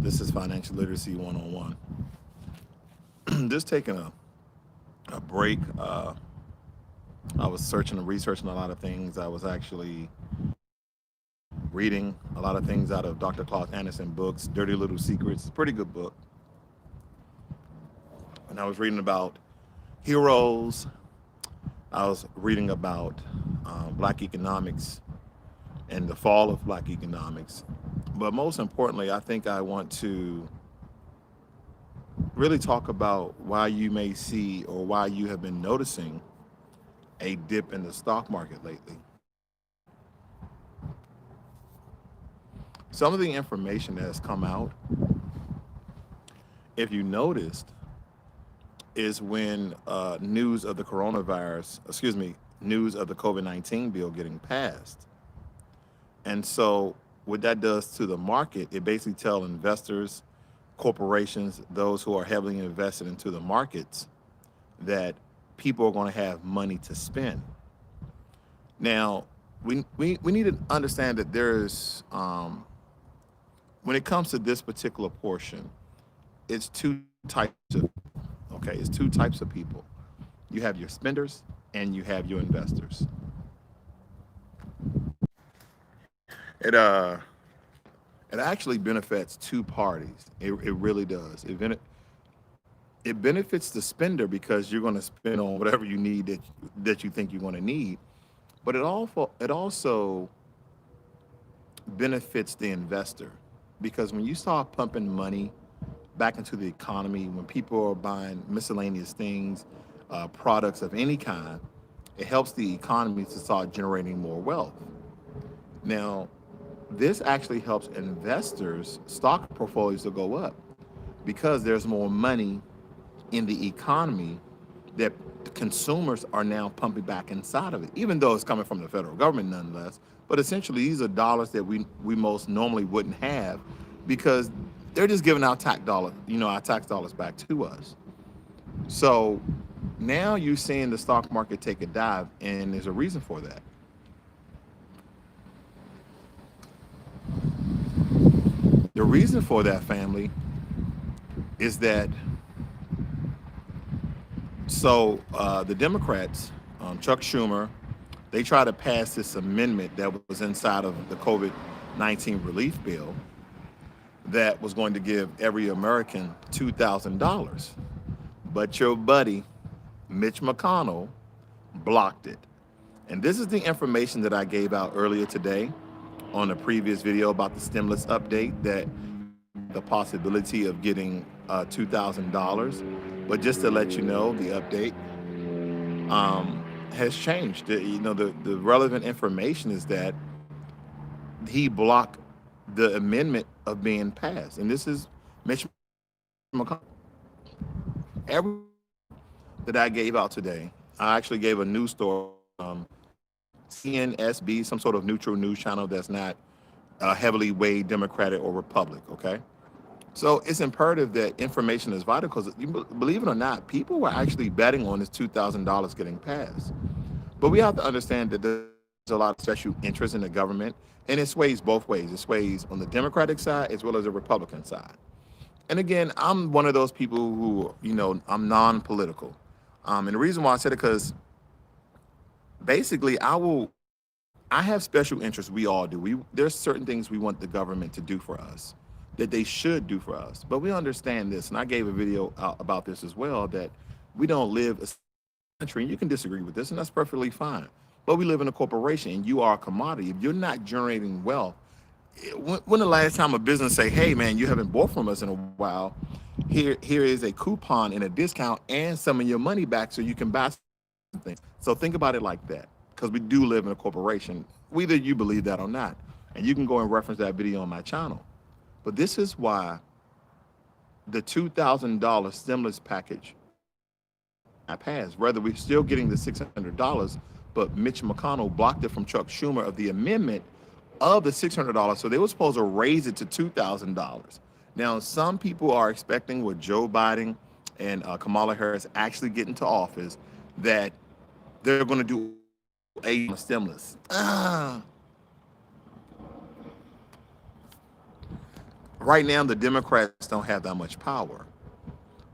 This is Financial Literacy 101. Just taking a break. I was searching and researching a lot of things. I was actually reading a lot of things out of Dr. Claude Anderson books, Dirty Little Secrets. It's a pretty good book. And I was reading about heroes. I was reading about black economics and the fall of black economics. But most importantly, I think I want to really talk about why you may see or why you have been noticing a dip in the stock market lately. Some of the information that has come out, if you noticed, is when news of the coronavirus, excuse me, news of the COVID-19 bill getting passed. And so what that does to the market, it basically tells investors, corporations, those who are heavily invested into the markets, that people are going to have money to spend. Now, we need to understand that there's, when it comes to this particular portion, it's two types of, okay, it's two types of people. You have your spenders and you have your investors. It, uh, it actually benefits two parties. It really does. It benefits the spender because you're going to spend on whatever you need that you think you're going to need. But it also benefits the investor because when you start pumping money back into the economy, when people are buying miscellaneous things, products of any kind, it helps the economy to start generating more wealth. Now, this actually helps investors' stock portfolios to go up because there's more money in the economy that consumers are now pumping back inside of it, even though it's coming from the federal government nonetheless. But essentially, these are dollars that we most normally wouldn't have because they're just giving our our tax dollars back to us. So now you're seeing the stock market take a dive, and there's a reason for that. The reason for that, family, is that the Democrats, Chuck Schumer, they tried to pass this amendment that was inside of the COVID-19 relief bill that was going to give every American $2,000. But your buddy, Mitch McConnell, blocked it. And this is the information that I gave out earlier today on a previous video about the stimulus update that we have the possibility of getting $2,000. But just to let you know, the update has changed. The relevant information is that he blocked the amendment of being passed. And this is Mitch McConnell. Every that I gave out today, I actually gave a news story, CNSB, some sort of neutral news channel that's not heavily weighed Democratic or Republic, okay? So it's imperative that information is vital because, believe it or not, people were actually betting on this $2,000 getting passed. But we have to understand that there's a lot of special interest in the government, and it sways both ways. It sways on the Democratic side as well as the Republican side. And again, I'm one of those people who, I'm non-political. And the reason why I said it because basically I have special interests. We all do. There's certain things we want the government to do for us that they should do for us. But we understand this, and I gave a video about this as well, that we don't live a country, and you can disagree with this, and that's perfectly fine. But we live in a corporation, and you are a commodity. If you're not generating wealth, when the last time a business say, "Hey, man, you haven't bought from us in a while. Here is a coupon and a discount and some of your money back, so you can buy something." So think about it like that, because we do live in a corporation, whether you believe that or not. And you can go and reference that video on my channel. But this is why the $2,000 stimulus package I passed. Whether we're still getting the $600, but Mitch McConnell blocked it from Chuck Schumer of the amendment of the $600. So they were supposed to raise it to $2,000. Now, some people are expecting with Joe Biden and Kamala Harris actually get into office that they're going to do a stimulus. Right now, the Democrats don't have that much power.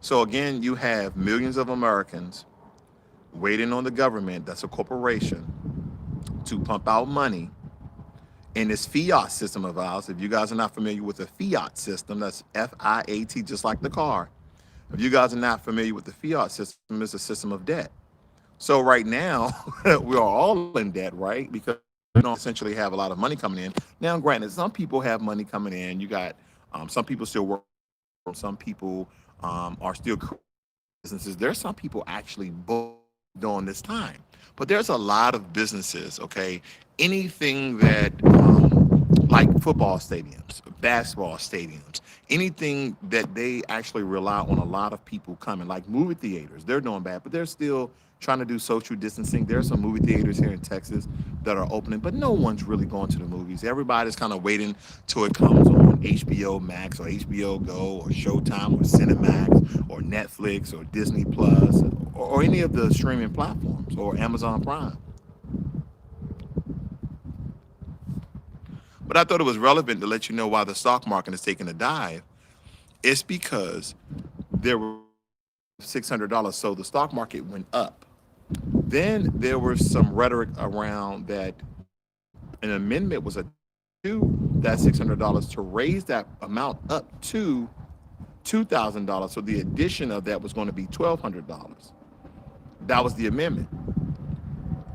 So again, you have millions of Americans waiting on the government, that's a corporation, to pump out money in this fiat system of ours. If you guys are not familiar with the fiat system, that's FIAT, just like the car. If you guys are not familiar with the fiat system, it's a system of debt. So right now, we are all in debt, right? Because we don't essentially have a lot of money coming in. Now, granted, some people have money coming in. You got some people still work. Some people are still businesses. There's some people actually during this time, but there's a lot of businesses. Okay, anything that like football stadiums, basketball stadiums, anything that they actually rely on a lot of people coming, like movie theaters, they're doing bad, but they're still trying to do social distancing. There's some movie theaters here in Texas that are opening, but no one's really going to the movies. Everybody's kind of waiting till it comes on HBO Max or HBO Go or Showtime or Cinemax or Netflix or Disney Plus or any of the streaming platforms or Amazon Prime. But I thought it was relevant to let you know why the stock market is taking a dive. It's because there were $600, so the stock market went up. Then there was some rhetoric around that an amendment was a to that $600 to raise that amount up to $2,000. So the addition of that was going to be $1,200. That was the amendment.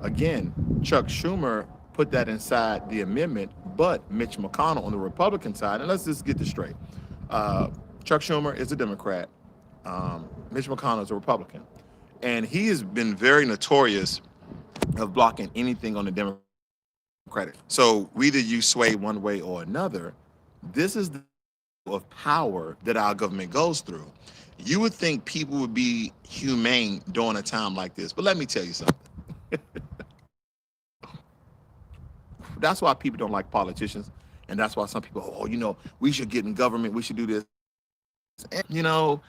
Again, Chuck Schumer put that inside the amendment, but Mitch McConnell on the Republican side, and let's just get this straight. Uh, Chuck Schumer is a Democrat. Mitch McConnell is a Republican. And he has been very notorious of blocking anything on the Democratic. So whether you sway one way or another, this is the of power that our government goes through. You would think people would be humane during a time like this, but let me tell you something. That's why people don't like politicians, and that's why some people, oh, we should get in government, we should do this. And,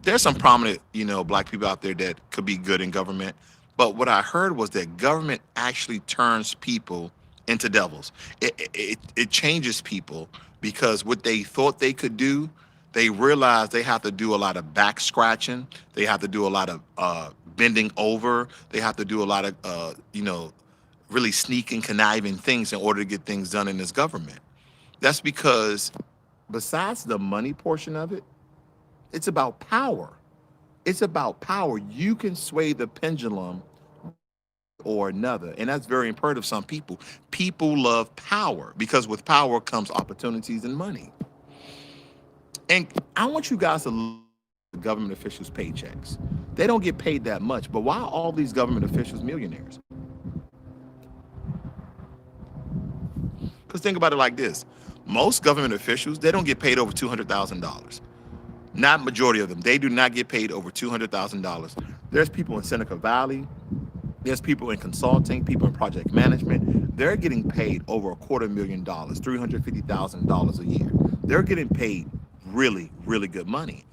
there's some prominent, black people out there that could be good in government. But what I heard was that government actually turns people into devils. It changes people because what they thought they could do, they realize they have to do a lot of back scratching. They have to do a lot of bending over. They have to do a lot of, really sneaking, conniving things in order to get things done in this government. That's because besides the money portion of it, it's about power. It's about power. You can sway the pendulum or another. And that's very important to some people. People love power because with power comes opportunities and money. And I want you guys to look at government officials' paychecks. They don't get paid that much, but why are all these government officials millionaires? Because think about it like this. Most government officials, they don't get paid over $200,000. Not majority of them. They do not get paid over $200,000. There's people in Seneca Valley. There's people in consulting, people in project management. They're getting paid over $250,000, $350,000 a year. They're getting paid really, really good money.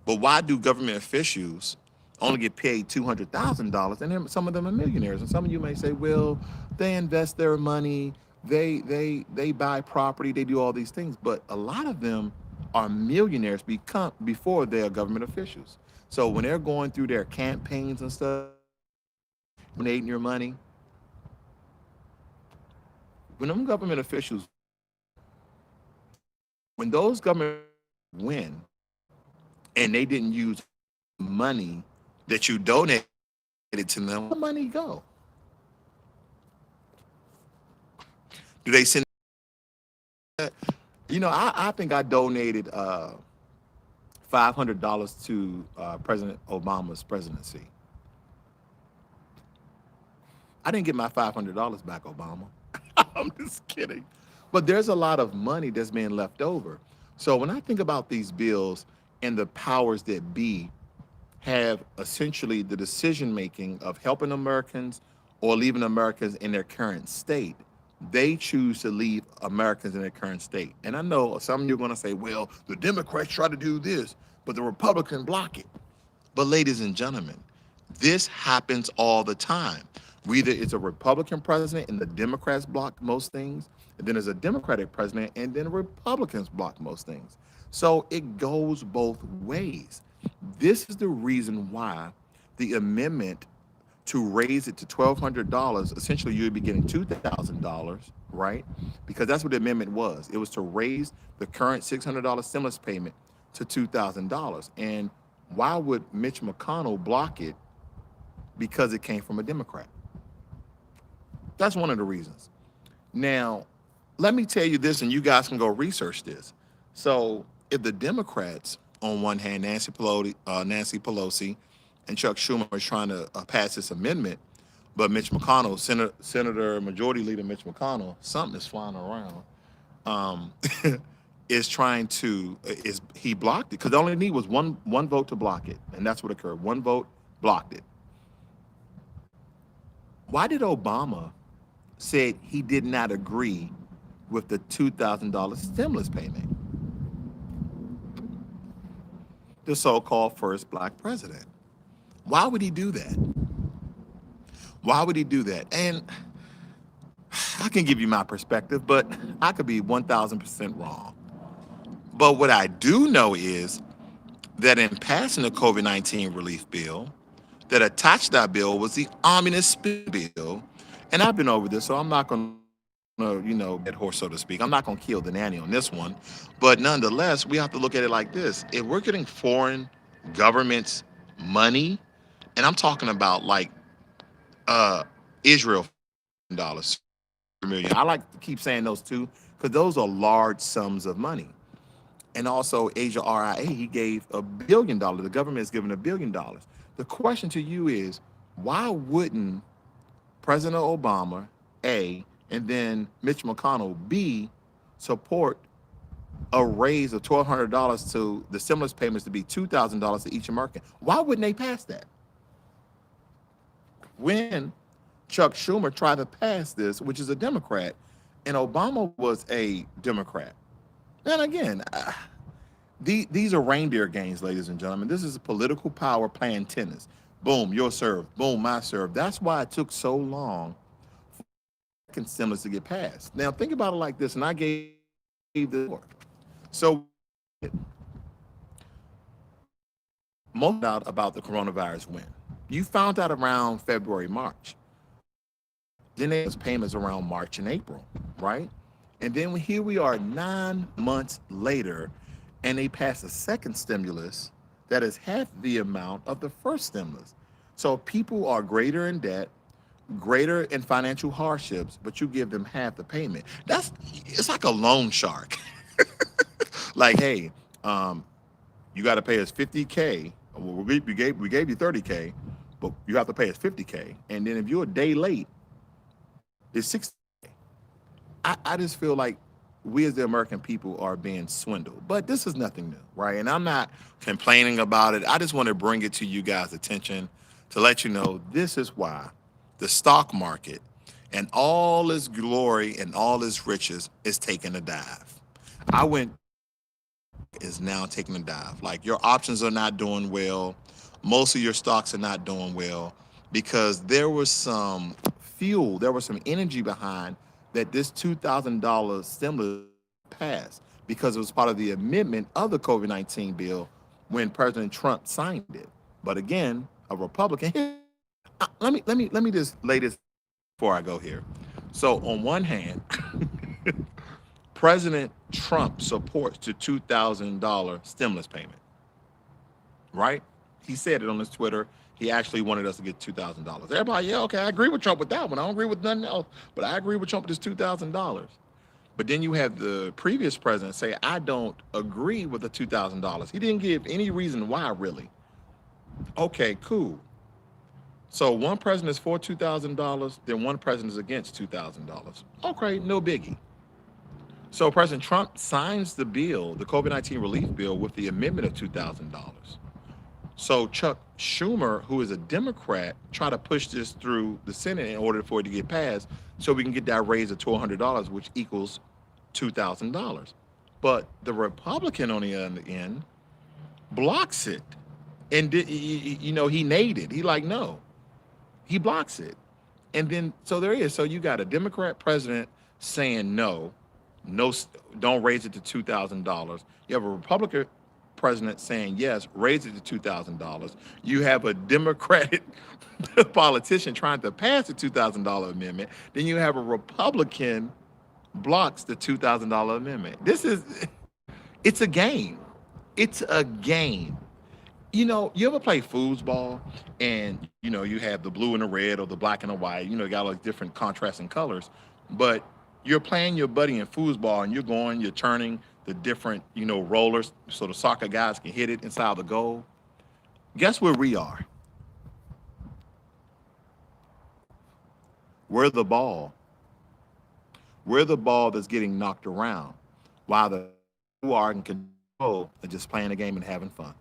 But why do government officials only get paid $200,000? And then some of them are millionaires. And some of you may say, well, they invest their money, they buy property, they do all these things. But a lot of them are millionaires before they are government officials. So when they're going through their campaigns and stuff, when they eating your money, when them government officials, when those government win and they didn't use money that you donated to them, where the money go? Do they send that? I think I donated $500 to President Obama's presidency. I didn't get my $500 back, Obama. I'm just kidding. But there's a lot of money that's being left over. So when I think about these bills and the powers that be have essentially the decision making of helping Americans or leaving Americans in their current state, they choose to leave Americans in their current state. And I know some of you are going to say, well, the Democrats try to do this, but the Republicans block it. But ladies and gentlemen, this happens all the time. Whether it's a Republican president and the Democrats block most things, and then there's a Democratic president, and then Republicans block most things. So it goes both ways. This is the reason why the amendment to raise it to $1,200, essentially you'd be getting $2,000, right? Because that's what the amendment was. It was to raise the current $600 stimulus payment to $2,000. And why would Mitch McConnell block it? Because it came from a Democrat. That's one of the reasons. Now, let me tell you this, and you guys can go research this. So, if the Democrats, on one hand, Nancy Pelosi and Chuck Schumer is trying to pass this amendment, but Mitch McConnell, Senator Majority Leader Mitch McConnell, something is flying around, um, is trying to is he blocked it because all he need was one vote to block it, and that's what occurred. One vote blocked it. Why did Obama said he did not agree with the $2,000 stimulus payment? The so-called first black president. Why would he do that? Why would he do that? And I can give you my perspective, but I could be 1,000% wrong. But what I do know is that in passing the COVID-19 relief bill, that attached to that bill was the omnibus bill. And I've been over this, so I'm not going to, get horse, so to speak. I'm not going to kill the nanny on this one. But nonetheless, we have to look at it like this. If we're getting foreign governments money, and I'm talking about like Israel dollars, million. I like to keep saying those two because those are large sums of money. And also Asia RIA, he gave $1 billion. The government is giving $1 billion. The question to you is, why wouldn't President Obama, A, and then Mitch McConnell, B, support a raise of $1,200 to the stimulus payments to be $2,000 to each American? Why wouldn't they pass that? When Chuck Schumer tried to pass this, which is a Democrat, and Obama was a Democrat. And again, these are reindeer games, ladies and gentlemen. This is a political power playing tennis. Boom, your serve. Boom, my serve. That's why it took so long for stimulus to get passed. Now, think about it like this, and I gave the so most out about the coronavirus when you found out around February, March. Then there was payments around March and April, right? And then here we are 9 months later, and they passed a second stimulus that is half the amount of the first stimulus. So people are greater in debt, greater in financial hardships, but you give them half the payment. It's like a loan shark. Like, hey, you got to pay us 50K. Well, we gave you 30K, but you have to pay us 50K. And then if you're a day late, it's 60. I just feel like we as the American people are being swindled. But this is nothing new, right? And I'm not complaining about it. I just want to bring it to you guys' attention to let you know this is why the stock market and all its glory and all its riches is taking a dive. I went is now taking a dive. Like your options are not doing well. Most of your stocks are not doing well because there was some fuel, there was some energy behind that this $2,000 stimulus passed because it was part of the amendment of the COVID-19 bill when President Trump signed it. But again, a Republican. Let me just lay this before I go here. So on one hand, President Trump supports the $2,000 stimulus payment, right? He said it on his Twitter. He actually wanted us to get $2,000. Everybody, yeah, okay, I agree with Trump with that one. I don't agree with nothing else, but I agree with Trump with this $2,000. But then you have the previous president say, I don't agree with the $2,000. He didn't give any reason why, really. Okay, cool. So one president is for $2,000, then one president is against $2,000. Okay, no biggie. So President Trump signs the bill, the COVID-19 relief bill, with the amendment of $2,000. So Chuck Schumer, who is a Democrat, tried to push this through the Senate in order for it to get passed so we can get that raise of $1,200, which equals $2,000. But the Republican on the other end blocks it. And, he named it. He like, no. He blocks it. And then, so there is. So you got a Democrat president saying no, no, don't raise it to $2,000. You have a Republican president saying yes, raise it to $2,000. You have a Democratic politician trying to pass the $2,000 amendment. Then you have a Republican blocks the $2,000 amendment. It's a game. It's a game. You ever play foosball and you have the blue and the red or the black and the white, you got like different contrasting colors, but you're playing your buddy in foosball and you're turning the different, rollers so the soccer guys can hit it inside the goal. Guess where we are? We're the ball. We're the ball that's getting knocked around while the who are in control are just playing the game and having fun.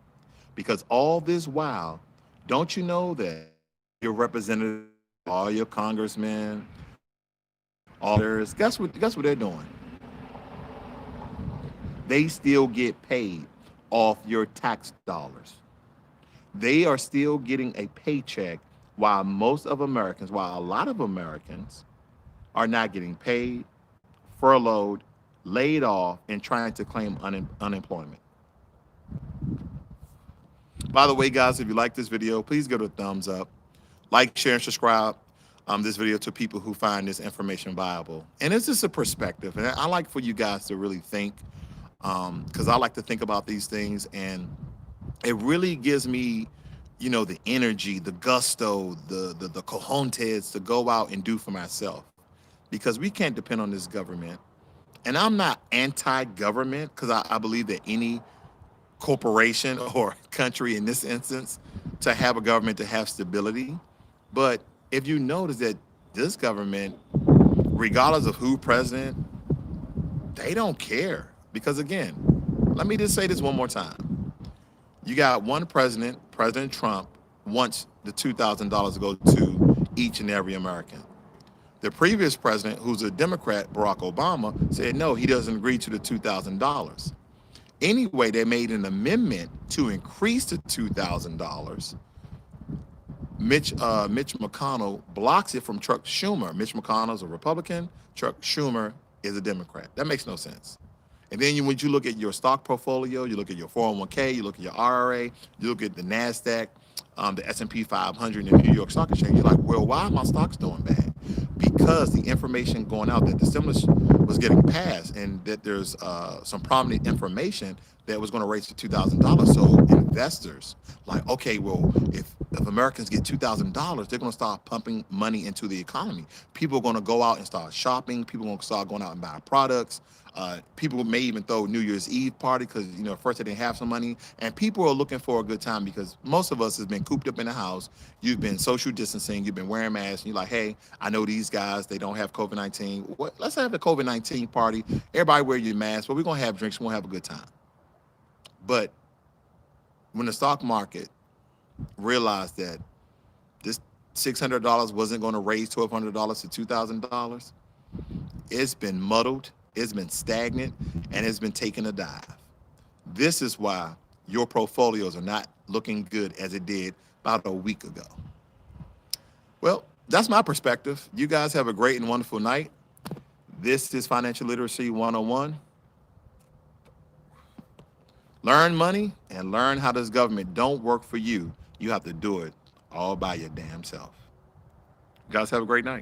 Because all this while, don't you know that your representatives, all your congressmen, all theirs, guess what they're doing? They still get paid off your tax dollars. They are still getting a paycheck while a lot of Americans are not getting paid, furloughed, laid off, and trying to claim unemployment. By the way, guys, if you like this video, please give it a thumbs up. Like, share, and subscribe this video to people who find this information viable. And it's just a perspective. And I like for you guys to really think, because I like to think about these things. And it really gives me, the energy, the gusto, the cojones to go out and do for myself. Because we can't depend on this government. And I'm not anti-government, because I believe that any corporation or country in this instance to have a government to have stability. But if you notice that this government, regardless of who president, they don't care. Because again, let me just say this one more time. You got one president, President Trump, wants the $2,000 to go to each and every American. The previous president, who's a Democrat, Barack Obama, said no, he doesn't agree to the $2,000. Anyway, they made an amendment to increase the $2,000. Mitch McConnell blocks it from Chuck Schumer. Mitch McConnell's a Republican. Chuck Schumer is a Democrat. That makes no sense. And then when you look at your stock portfolio, you look at your 401k, you look at your IRA, you look at the NASDAQ, the S&P 500, and the New York Stock Exchange, you're like, well, why are my stocks doing bad? Because the information going out that the stimulus was getting passed and that there's some prominent information that was going to raise to $2,000. So investors like, okay, well, if Americans get $2,000, they're going to start pumping money into the economy. People are going to go out and start shopping. People are going to start going out and buying products. People may even throw New Year's Eve party because, first they didn't have some money. And people are looking for a good time because most of us has been cooped up in the house. You've been social distancing. You've been wearing masks. And you're like, hey, I know these guys, they don't have COVID-19. Let's have the COVID-19 party. Everybody wear your mask, but we're going to have drinks. We're going to have a good time. But when the stock market realized that this $600 wasn't going to raise $1,200 to $2,000, it's been muddled, it's been stagnant, and it's been taking a dive. This is why your portfolios are not looking good as it did about a week ago. Well, that's my perspective. You guys have a great and wonderful night. This is Financial Literacy 101. Learn money and learn how this government don't work for you. You have to do it all by your damn self. You guys have a great night.